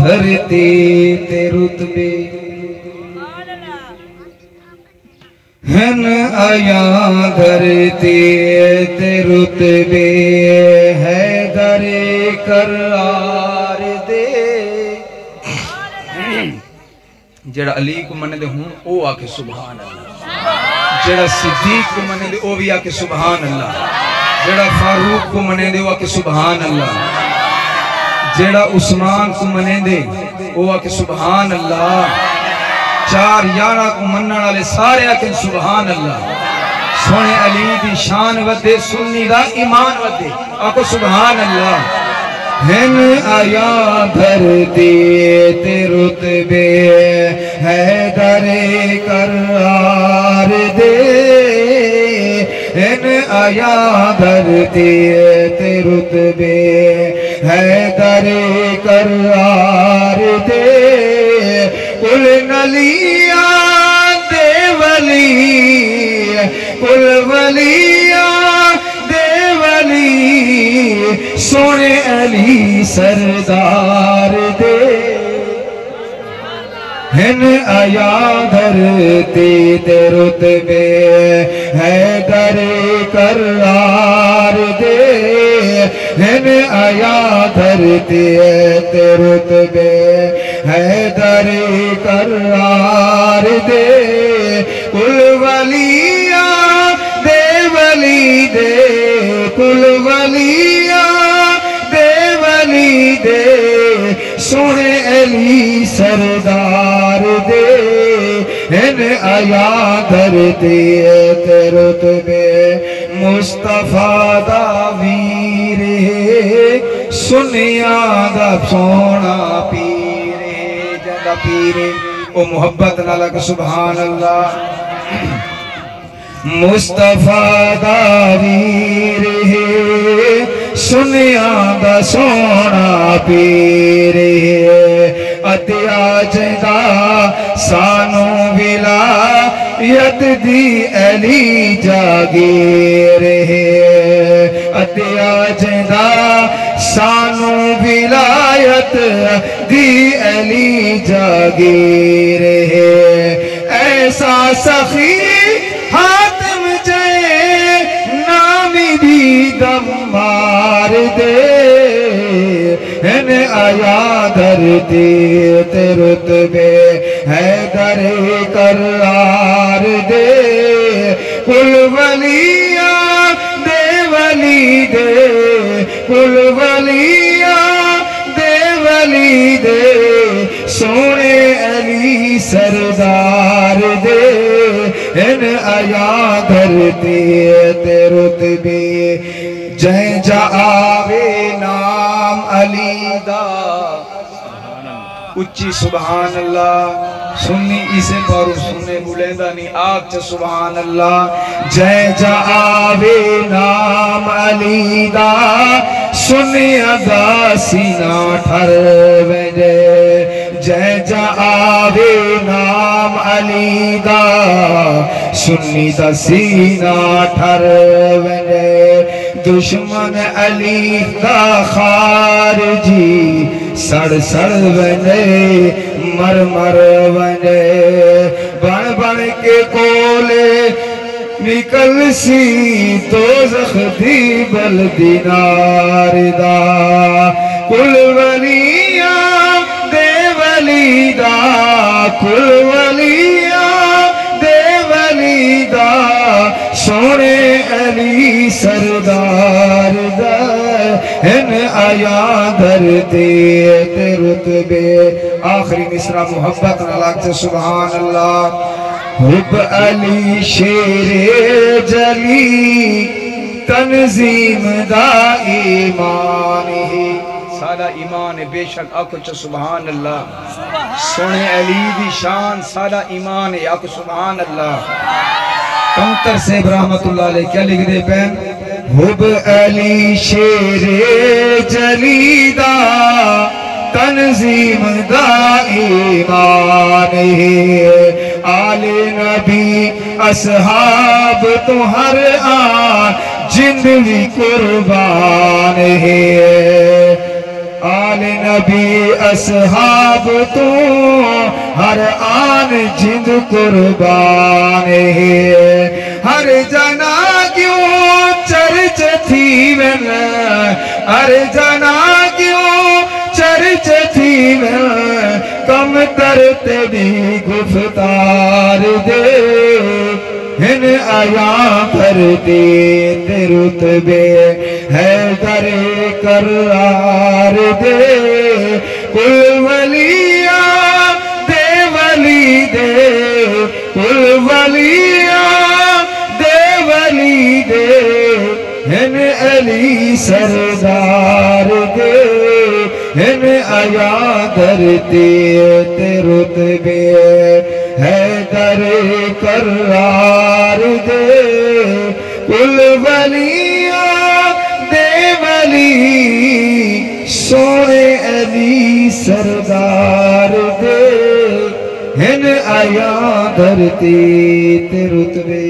धरती ते रुतबे हन आया धरती ते रुतबे है दरे करार दे। जेड़ा अली को मने दे हूं ओ आके सुभान अल्लाह, जेड़ा सिद्दीक को मने दे ओ भी आके सुभान अल्लाह, जेड़ा फारूक को मने दे ओ आके सुभान अल्लाह, जेड़ा उस्मान को मने दे ओ आके सुभान अल्लाह, चार यारा को मनने वाले सारे आके सुभान अल्लाह। सोने अली दी शान वधे, सुन्नी दा ईमान वधे, आको सुभान अल्लाह। हन आया धरती ते रुतबे है दरे करार दे, हन आया धरती ते रुतबे है दरे करार दे। कुल नलिया देवली कुल वलिया देवली सोने अली सरदार दे। हन आया धरती ते रुतबे है दरे करार दे, हन आया धरती ते रुतबे है दरे करार दे। कुल वलिया देवली दे कुल वलिया देवली दे सोने अली सरदार दे। हन आया धरती ते रुतबे मुस्तफा दा वीर सुनिया दा सोना पीर जदा पीर ओ मोहब्बत नाल सुभान अल्लाह। मुस्तफा दा वीर सुनिया दा सोना पीर अतिया जदा सानू विलायत दी अली जागीर अतिया जदा सानू विलायत दी अली जागीर ऐसा सखी हातिम जय नामी भी दम मार दे। हन आया धरती ते रुतबे है दरे करार दे। कुल वलिया देवली दे कुल वलिया देवली दे सोने अली सरदार दे। हन आया धरती ते रुतबे जय जा आवे नाम अली दा उच्ची सुभान अल्लाह। सुन्नी इसे पर सुनने बुलेंदा नहीं आग च सुभान अल्लाह। जय जा आवे नाम अली दा सुनिया दा सीना ठर वजे। जय जा आवे नाम अली दा सुन्नी दा सीना ठर वजे। दुश्मन अली दा खारजी सड़ सड़ वने मर मर वने। बन बन के कोले निकल सी दोज़ख दी बल्दी नार दा। कुल वलिया देवली दा कुल वलिया देवली दा सोने अली सरदार दा। हन आया धरती ते रुतबे आखिरी मिसरा मोहब्बत नाल से सुभान अल्लाह। हुब अली शेरे जली तंजीम दा ईमान ही सारा ईमान है बेशक आखो च सुभान अल्लाह। सोने अली दी शान सारा ईमान है आखो सुभान अल्लाह। कंतर से रहमतुल्लाह अलैह क्या लिख दे पैन हुब अली शेरे जलीदा तंजीम दा ईमान है। आले नबी असहाब तो हर आन जिंदगी कुर्बान है। आले नबी असहाब तो हर आन जिंद कुर्बान है हर जना क्यों चर्च थी वन हर जना क्यों चर्च थी वन कम करते भी गुफ्तार दे हिन आया भरते ते रुतबे है दरे करार दे कुल वलिया दे वली दे कुल वलिया दे वली दे हिन अली सरदार दे हिन आया धरती ते रुतबे है दरे करार दे कुल वलिया दे वली सोने अली सरदार दे हिन आया धरती ते रुतबे